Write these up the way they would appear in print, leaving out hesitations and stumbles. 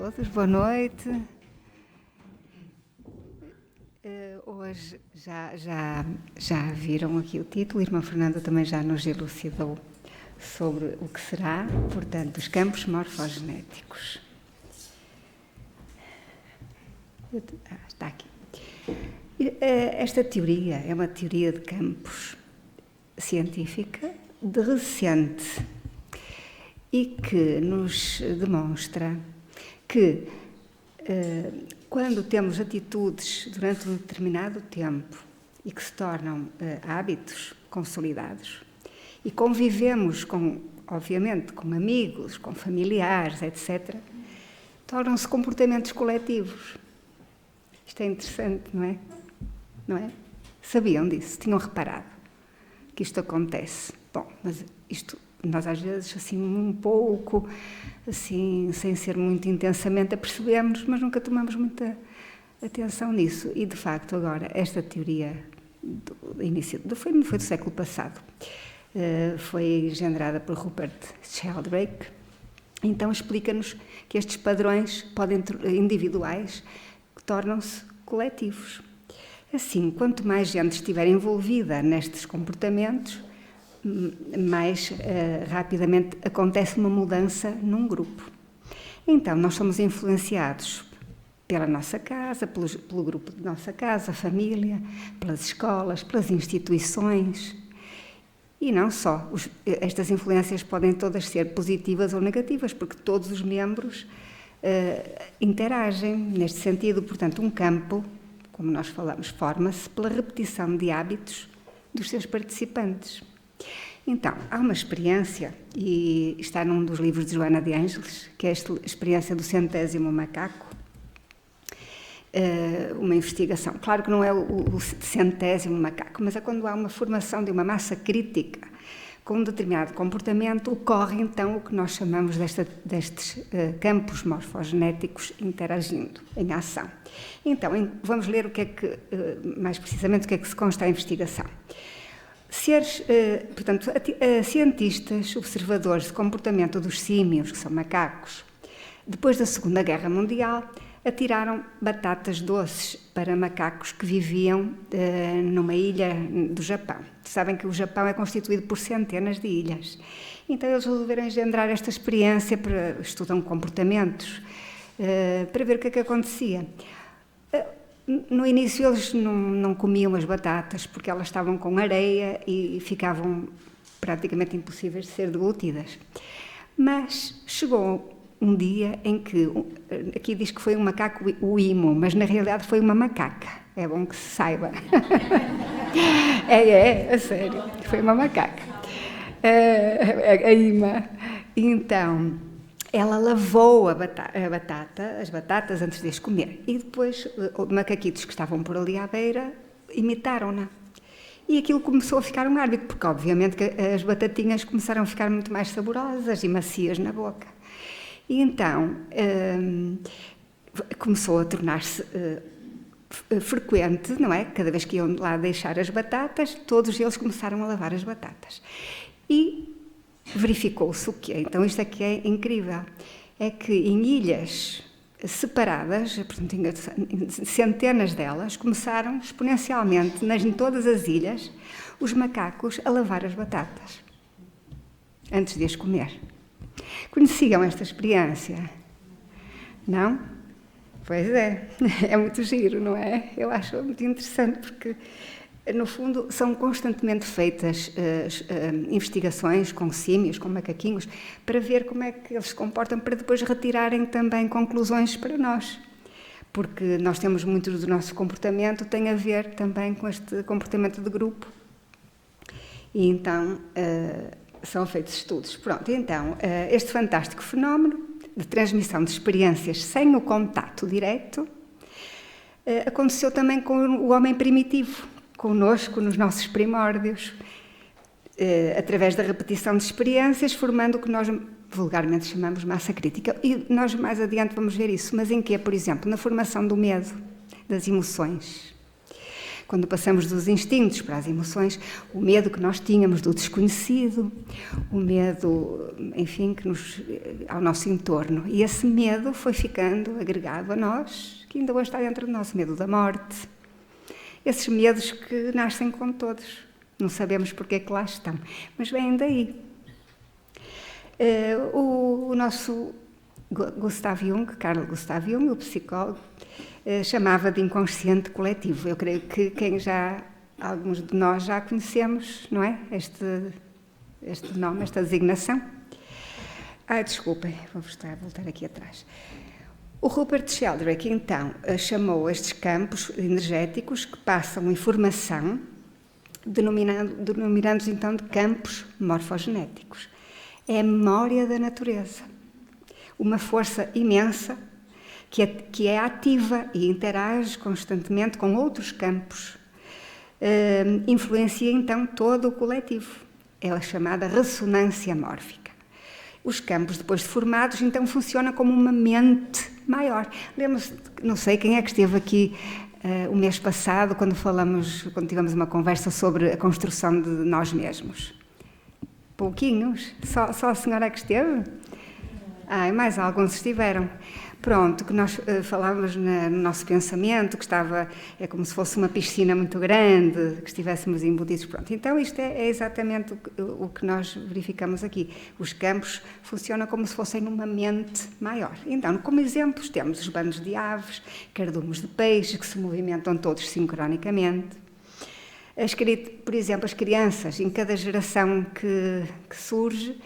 todos, boa noite. Hoje já viram aqui o título, a irmã Fernanda também já nos elucidou sobre o que será, portanto, os campos morfogenéticos. Está aqui. Esta teoria é uma teoria de campos científica de recente e que nos demonstra que quando temos atitudes durante um determinado tempo e que se tornam hábitos consolidados e convivemos obviamente, com amigos, com familiares, etc., tornam-se comportamentos coletivos. Isto é interessante, não é? Não é? Sabiam disso? Tinham reparado que isto acontece? Bom, mas isto nós às vezes assim um pouco, assim, sem ser muito intensamente, apercebemos, mas nunca tomamos muita atenção nisso. E de facto agora esta teoria foi do século passado, foi engendrada por Rupert Sheldrake. Então explica-nos que estes padrões individuais tornam-se coletivos. Assim, quanto mais gente estiver envolvida nestes comportamentos, mais rapidamente acontece uma mudança num grupo. Então, nós somos influenciados pela nossa casa, pelo grupo de nossa casa, a família, pelas escolas, pelas instituições. E não só. Estas influências podem todas ser positivas ou negativas, porque todos os membros interagem neste sentido. Portanto, um campo, como nós falamos, forma-se pela repetição de hábitos dos seus participantes. Então, há uma experiência, e está num dos livros de Joana de Ângeles, que é a experiência do 100º macaco, uma investigação. Claro que não é o 100º macaco, mas é quando há uma formação de uma massa crítica com um determinado comportamento, ocorre então o que nós chamamos destes campos morfogenéticos interagindo, em ação. Então, vamos ler mais precisamente o que é que se consta a investigação. Portanto, cientistas, observadores de comportamento dos símios, que são macacos, depois da Segunda Guerra Mundial, atiraram batatas doces para macacos que viviam numa ilha do Japão. Sabem que o Japão é constituído por centenas de ilhas. Então eles resolveram engendrar esta experiência, estudam comportamentos, para ver o que é que acontecia. No início eles não comiam as batatas porque elas estavam com areia e ficavam praticamente impossíveis de ser deglutidas. Mas chegou um dia em que, aqui diz que foi um macaco uimo, mas na realidade foi uma macaca. É bom que se saiba. A sério, foi uma macaca. A ima. Então, ela lavou as batatas antes de as comer. E depois, macaquitos que estavam por ali à beira imitaram-na. E aquilo começou a ficar um hábito, porque obviamente que as batatinhas começaram a ficar muito mais saborosas e macias na boca. E então, começou a tornar-se frequente, não é? Cada vez que iam lá deixar as batatas, todos eles começaram a lavar as batatas. E verificou-se o quê? Então isto aqui é incrível. É que em ilhas separadas, portanto, em centenas delas, começaram exponencialmente, em todas as ilhas, os macacos a lavar as batatas, antes de as comer. Conheciam esta experiência? Não? Pois é muito giro, não é? Eu acho muito interessante porque, no fundo, são constantemente feitas investigações com símios, com macaquinhos, para ver como é que eles se comportam, para depois retirarem também conclusões para nós. Porque nós temos muito do nosso comportamento, tem a ver também com este comportamento de grupo. E então são feitos estudos. Pronto, então, este fantástico fenómeno de transmissão de experiências sem o contato direto aconteceu também com o homem primitivo, conosco, nos nossos primórdios, através da repetição de experiências, formando o que nós vulgarmente chamamos massa crítica. E nós mais adiante vamos ver isso, mas em que, por exemplo, na formação do medo, das emoções. Quando passamos dos instintos para as emoções, o medo que nós tínhamos do desconhecido, o medo, enfim, ao nosso entorno. E esse medo foi ficando agregado a nós, que ainda hoje está dentro do nosso medo da morte. Esses medos que nascem com todos. Não sabemos porque é que lá estão, mas vêm daí. O nosso Gustav Jung, Carl Gustav Jung, o psicólogo, chamava de inconsciente coletivo. Eu creio que alguns de nós já conhecemos, não é? Este nome, esta designação. Desculpem, vou voltar aqui atrás. O Rupert Sheldrake, então, chamou estes campos energéticos que passam informação, denominando-os então de campos morfogenéticos. É a memória da natureza, uma força imensa que é ativa e interage constantemente com outros campos, influencia então todo o coletivo. É a chamada ressonância mórfica. Os campos, depois de formados, então funcionam como uma mente maior. Lembro-se, não sei quem é que esteve aqui o mês passado, quando tivemos uma conversa sobre a construção de nós mesmos. Pouquinhos? Só a senhora que esteve? E mais alguns estiveram. Pronto, que nós falávamos no nosso pensamento, que é como se fosse uma piscina muito grande, que estivéssemos embutidos. Pronto, então isto é exatamente o que nós verificamos aqui. Os campos funcionam como se fossem numa mente maior. Então, como exemplos, temos os bandos de aves, cardumes de peixes, que se movimentam todos sincronicamente. Por exemplo, as crianças, em cada geração que surge,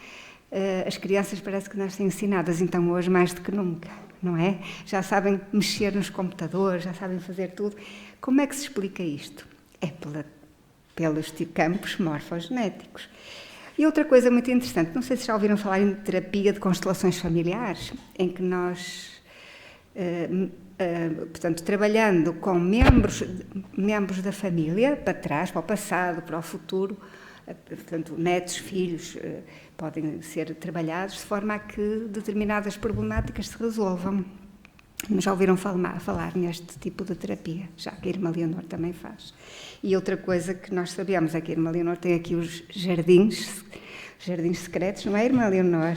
as crianças parece que nascem ensinadas, então hoje mais do que nunca, não é? Já sabem mexer nos computadores, já sabem fazer tudo. Como é que se explica isto? É pelos campos morfogenéticos. E outra coisa muito interessante, não sei se já ouviram falar em terapia de constelações familiares, em que nós, portanto, trabalhando com membros da família, para trás, para o passado, para o futuro, portanto, netos, filhos, podem ser trabalhados de forma a que determinadas problemáticas se resolvam. Já ouviram falar neste tipo de terapia, já que a Irmã Leonor também faz. E outra coisa que nós sabemos é que a Irmã Leonor tem aqui os jardins secretos, não é, Irmã Leonor?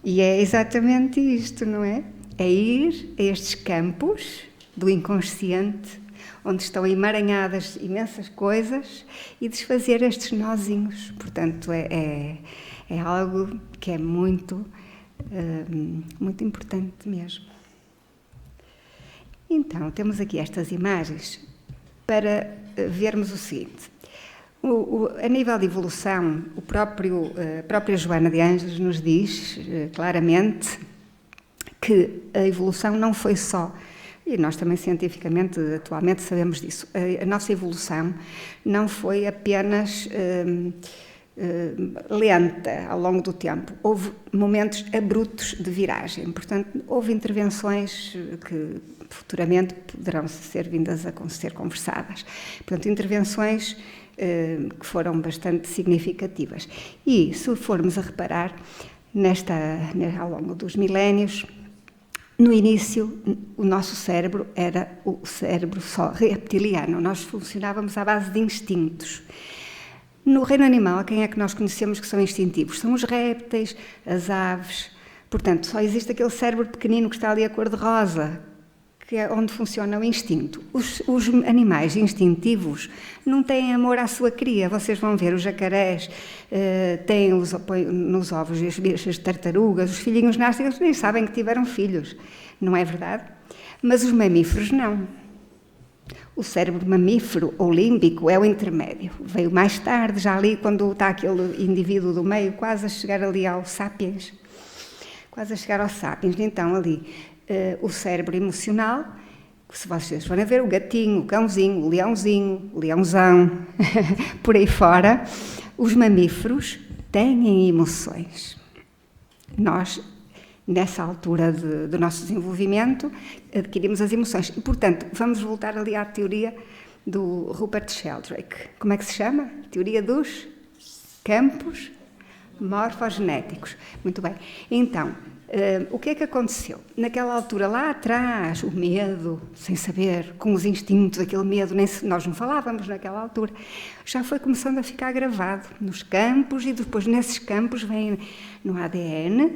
E é exatamente isto, não é? É ir a estes campos do inconsciente, onde estão emaranhadas imensas coisas, e desfazer estes nozinhos. Portanto, é algo que é muito importante mesmo. Então, temos aqui estas imagens para vermos o seguinte. A nível de evolução, a própria Joana de Ângeles nos diz claramente que a evolução não foi só, e nós também cientificamente atualmente sabemos disso, a nossa evolução não foi apenas lenta ao longo do tempo, houve momentos abruptos de viragem, portanto houve intervenções que futuramente poderão ser vindas a ser conversadas, portanto intervenções que foram bastante significativas. E se formos a reparar, ao longo dos milénios, no início, o nosso cérebro era o cérebro só reptiliano, nós funcionávamos à base de instintos. No reino animal, quem é que nós conhecemos que são instintivos? São os répteis, as aves. Portanto, só existe aquele cérebro pequenino que está ali a cor-de-rosa, que é onde funciona o instinto. Os animais instintivos não têm amor à sua cria. Vocês vão ver, os jacarés têm nos ovos as tartarugas, os filhinhos nascem, eles nem sabem que tiveram filhos. Não é verdade? Mas os mamíferos não. O cérebro mamífero ou límbico é o intermédio. Veio mais tarde, já ali, quando está aquele indivíduo do meio, quase a chegar ali ao sapiens. Então, ali, o cérebro emocional, se vocês forem ver, o gatinho, o cãozinho, o leãozão, por aí fora, os mamíferos têm emoções. Nós, nessa altura do nosso desenvolvimento, adquirimos as emoções. E, portanto, vamos voltar ali à teoria do Rupert Sheldrake. Como é que se chama? Teoria dos campos morfogenéticos. Muito bem. Então, O que é que aconteceu? Naquela altura, lá atrás, o medo, sem saber, com os instintos, aquele medo, nós não falávamos naquela altura, já foi começando a ficar gravado nos campos e depois nesses campos vem no ADN,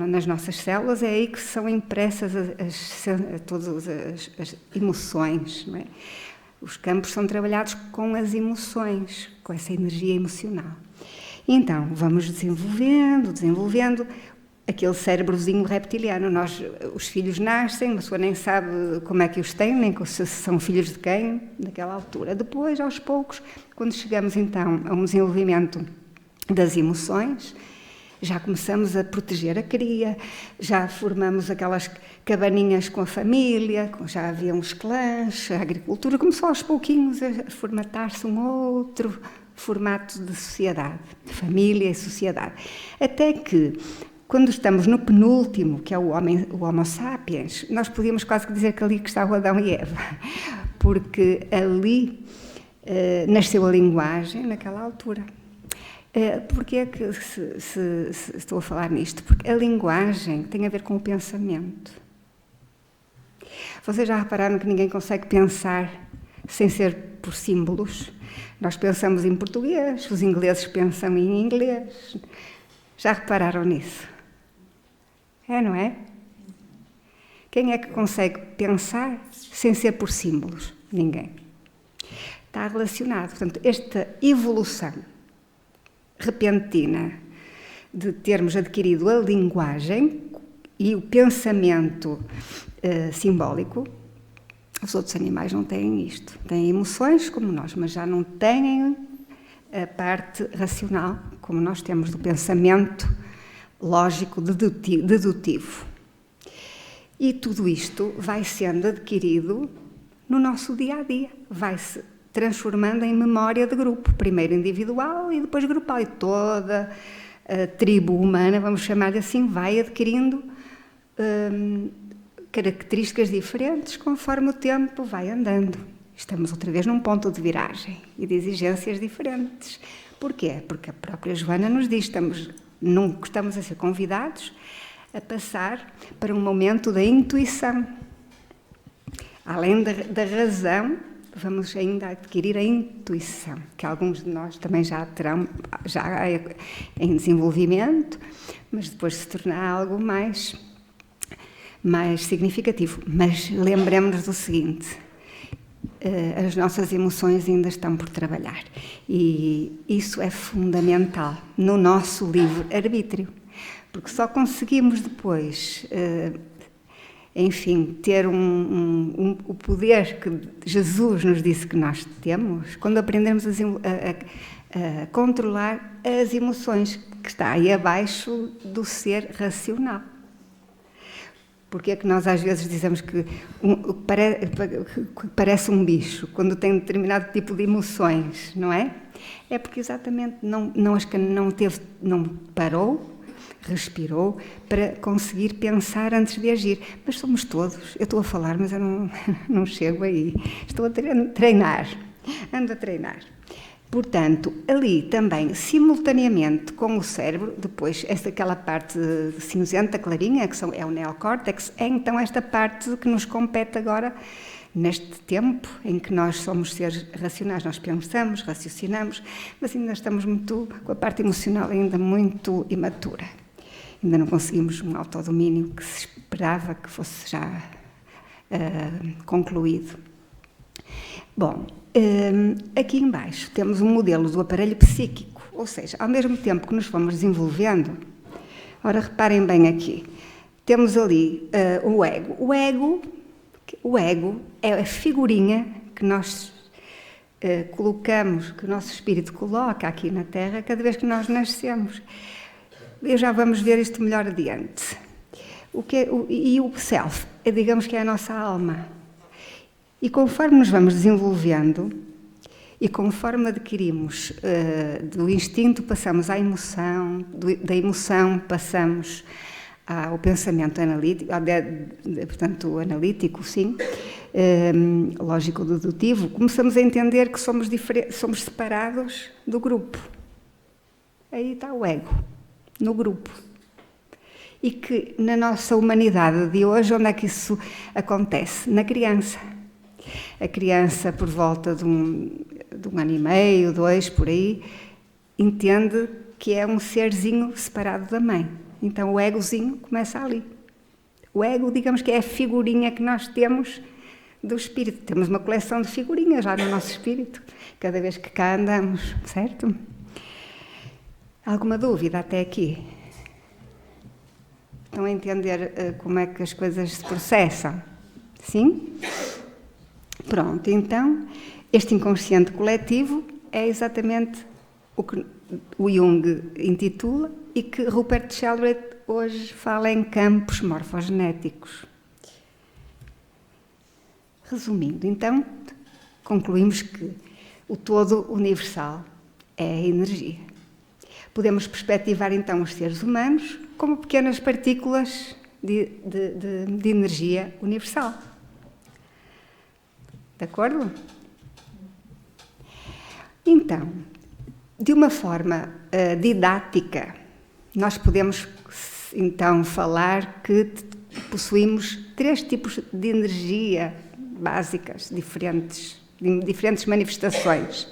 nas nossas células, é aí que são impressas todas as emoções, não é? Os campos são trabalhados com as emoções, com essa energia emocional. Então, vamos desenvolvendo aquele cérebrozinho reptiliano. Os filhos nascem, a pessoa nem sabe como é que os tem, nem se são filhos de quem, naquela altura. Depois, aos poucos, quando chegamos então a um desenvolvimento das emoções, já começamos a proteger a cria, já formamos aquelas cabaninhas com a família, já havia uns clãs, a agricultura começou aos pouquinhos a formatar-se um outro formato de sociedade, de família e sociedade. Até que, quando estamos no penúltimo, que é o Homo sapiens, nós podíamos quase dizer que ali que está o Adão e Eva, porque ali nasceu a linguagem naquela altura. Porquê é que se estou a falar nisto? Porque a linguagem tem a ver com o pensamento. Vocês já repararam que ninguém consegue pensar sem ser por símbolos? Nós pensamos em português, os ingleses pensam em inglês. Já repararam nisso? Não é? Quem é que consegue pensar sem ser por símbolos? Ninguém. Está relacionado. Portanto, esta evolução repentina de termos adquirido a linguagem e o pensamento simbólico. Os outros animais não têm isto. Têm emoções como nós, mas já não têm a parte racional como nós temos do pensamento lógico dedutivo. E tudo isto vai sendo adquirido no nosso dia-a-dia. Vai-se transformando em memória de grupo. Primeiro individual e depois grupal. E toda a tribo humana, vamos chamar assim, vai adquirindo características diferentes conforme o tempo vai andando. Estamos outra vez num ponto de viragem e de exigências diferentes. Porquê? Porque a própria Joana nos diz que estamos a ser convidados a passar para um momento da intuição. Além da razão, vamos ainda adquirir a intuição, que alguns de nós também já terão, já em desenvolvimento, mas depois se tornar algo mais significativo. Mas lembremos-nos do seguinte: as nossas emoções ainda estão por trabalhar e isso é fundamental no nosso livre-arbítrio, porque só conseguimos depois, ter o poder que Jesus nos disse que nós temos, quando aprendemos a controlar as emoções, que está aí abaixo do ser racional. Porque é que nós às vezes dizemos que parece um bicho, quando tem determinado tipo de emoções, não é? É porque exatamente não parou, respirou, para conseguir pensar antes de agir. Mas somos todos. Eu estou a falar, mas eu não chego aí. Estou a treinar. Ando a treinar. Portanto, ali também, simultaneamente com o cérebro, depois aquela parte cinzenta, clarinha, que é o neocórtex, é então esta parte que nos compete agora, neste tempo em que nós somos seres racionais. Nós pensamos, raciocinamos, mas ainda estamos com a parte emocional ainda muito imatura. Ainda não conseguimos um autodomínio que se esperava que fosse já concluído. Bom, aqui embaixo temos um modelo do aparelho psíquico, ou seja, ao mesmo tempo que nos fomos desenvolvendo, ora reparem bem aqui, temos ali o ego. O ego é a figurinha que nós colocamos, que o nosso espírito coloca aqui na Terra cada vez que nós nascemos. Já vamos ver isto melhor adiante. E o self, digamos que é a nossa alma. E conforme nos vamos desenvolvendo e conforme adquirimos do instinto, passamos à emoção, da emoção passamos ao pensamento analítico, portanto, analítico, sim, lógico-dedutivo, começamos a entender que somos separados do grupo. Aí está o ego, no grupo. E que na nossa humanidade de hoje, onde é que isso acontece? Na criança. A criança, por volta de um ano e meio, 2, por aí, entende que é um serzinho separado da mãe. Então o egozinho começa ali. O ego, digamos que é a figurinha que nós temos do espírito. Temos uma coleção de figurinhas lá no nosso espírito, cada vez que cá andamos, certo? Alguma dúvida até aqui? Estão a entender como é que as coisas se processam? Sim? Pronto, então, este inconsciente coletivo é exatamente o que o Jung intitula e que Rupert Sheldrake hoje fala em campos morfogenéticos. Resumindo, então, concluímos que o todo universal é a energia. Podemos perspectivar, então, os seres humanos como pequenas partículas de energia universal. De acordo? Então, de uma forma didática, nós podemos, então, falar que possuímos 3 tipos de energia básicas, diferentes manifestações.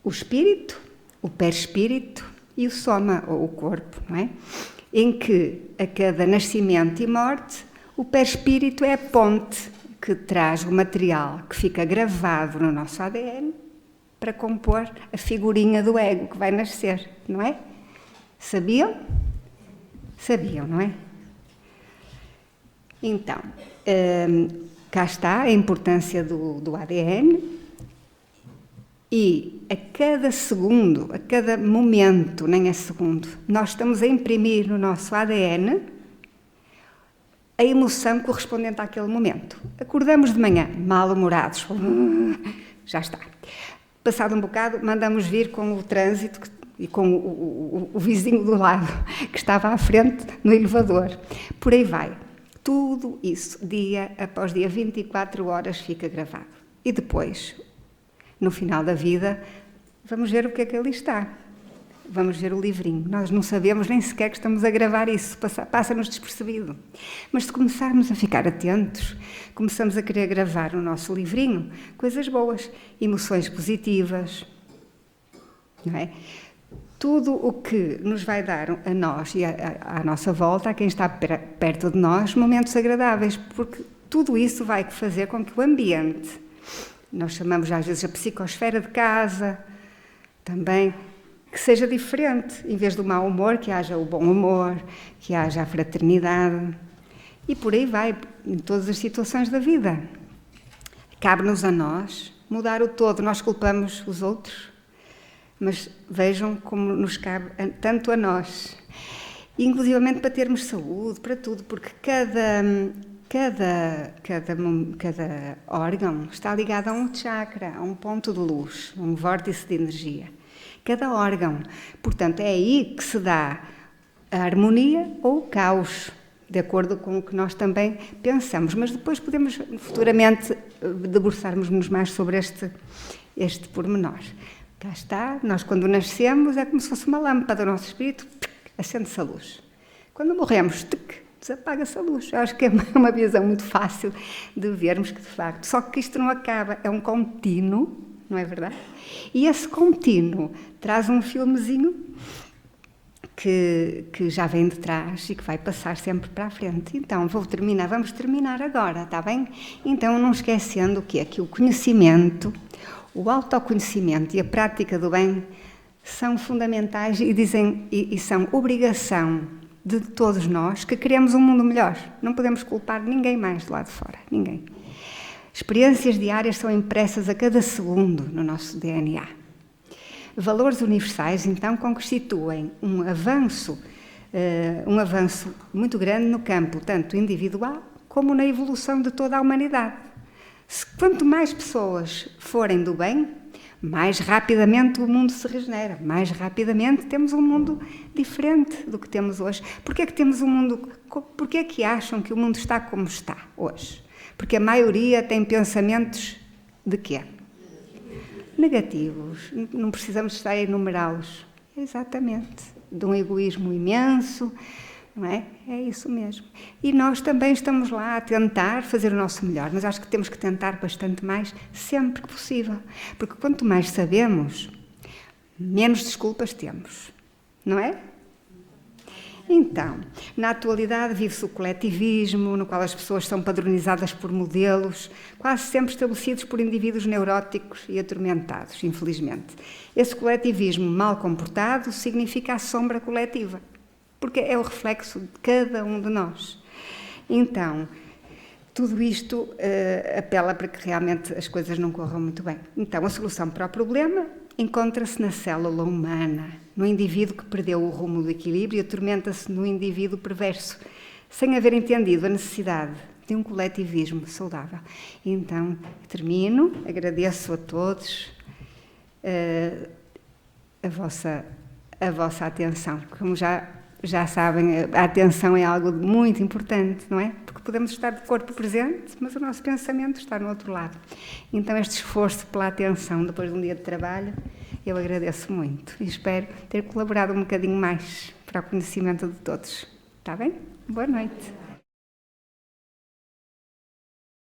O espírito, o perispírito e o soma, ou o corpo, não é? Em que, a cada nascimento e morte, o perispírito é a ponte que traz o material que fica gravado no nosso ADN para compor a figurinha do ego que vai nascer, não é? Sabiam? Sabiam, não é? Então, cá está a importância do ADN e a cada segundo, a cada momento, nem é segundo, nós estamos a imprimir no nosso ADN a emoção correspondente àquele momento. Acordamos de manhã, mal-humorados, já está. Passado um bocado, mandamos vir com o trânsito e com o vizinho do lado, que estava à frente no elevador. Por aí vai. Tudo isso, dia após dia, 24 horas, fica gravado. E depois, no final da vida, vamos ver o que é que ali está. Vamos ver o livrinho. Nós não sabemos nem sequer que estamos a gravar isso, passa-nos despercebido. Mas se começarmos a ficar atentos, começamos a querer gravar no nosso livrinho coisas boas, emoções positivas, não é? Tudo o que nos vai dar a nós e à nossa volta, a quem está perto de nós, momentos agradáveis, porque tudo isso vai fazer com que o ambiente, nós chamamos às vezes a psicosfera de casa, também, que seja diferente. Em vez do mau humor, que haja o bom humor, que haja a fraternidade. E por aí vai, em todas as situações da vida. Cabe-nos a nós mudar o todo. Nós culpamos os outros, mas vejam como nos cabe tanto a nós. E, inclusivamente para termos saúde, para tudo, porque cada órgão está ligado a um chakra, a um ponto de luz, um vórtice de energia. Cada órgão. Portanto, é aí que se dá a harmonia ou o caos, de acordo com o que nós também pensamos. Mas depois podemos futuramente debruçarmos-nos mais sobre este pormenor. Cá está, nós quando nascemos é como se fosse uma lâmpada, o nosso espírito, acende-se a luz. Quando morremos, desapaga-se a luz. Eu acho que é uma visão muito fácil de vermos que, de facto, só que isto não acaba, é um contínuo, não é verdade? E esse contínuo traz um filmezinho que já vem de trás e que vai passar sempre para a frente. Então, vamos terminar agora, está bem? Então, não esquecendo o quê? Que o conhecimento, o autoconhecimento e a prática do bem são fundamentais e são obrigação de todos nós que queremos um mundo melhor. Não podemos culpar ninguém mais do lado de fora, ninguém. Experiências diárias são impressas a cada segundo no nosso DNA. Valores universais, então, constituem um avanço muito grande no campo, tanto individual como na evolução de toda a humanidade. Quanto mais pessoas forem do bem, mais rapidamente o mundo se regenera, mais rapidamente temos um mundo diferente do que temos hoje. Porquê é que acham que o mundo está como está hoje? Porque a maioria tem pensamentos de quê? Negativos. Não precisamos estar a enumerá-los. Exatamente. De um egoísmo imenso, não é? É isso mesmo. E nós também estamos lá a tentar fazer o nosso melhor, mas acho que temos que tentar bastante mais sempre que possível, porque quanto mais sabemos, menos desculpas temos, não é? Então, na atualidade vive-se o coletivismo, no qual as pessoas são padronizadas por modelos, quase sempre estabelecidos por indivíduos neuróticos e atormentados, infelizmente. Esse coletivismo mal comportado significa a sombra coletiva, porque é o reflexo de cada um de nós. Então, tudo isto apela para que realmente as coisas não corram muito bem. Então, a solução para o problema encontra-se na célula humana, no indivíduo que perdeu o rumo do equilíbrio e atormenta-se no indivíduo perverso, sem haver entendido a necessidade de um coletivismo saudável. Então, termino, agradeço a todos a vossa atenção. Como já sabem, a atenção é algo muito importante, não é? Porque podemos estar de corpo presente, mas o nosso pensamento está no outro lado. Então, este esforço pela atenção, depois de um dia de trabalho, eu agradeço muito e espero ter colaborado um bocadinho mais para o conhecimento de todos. Está bem? Boa noite.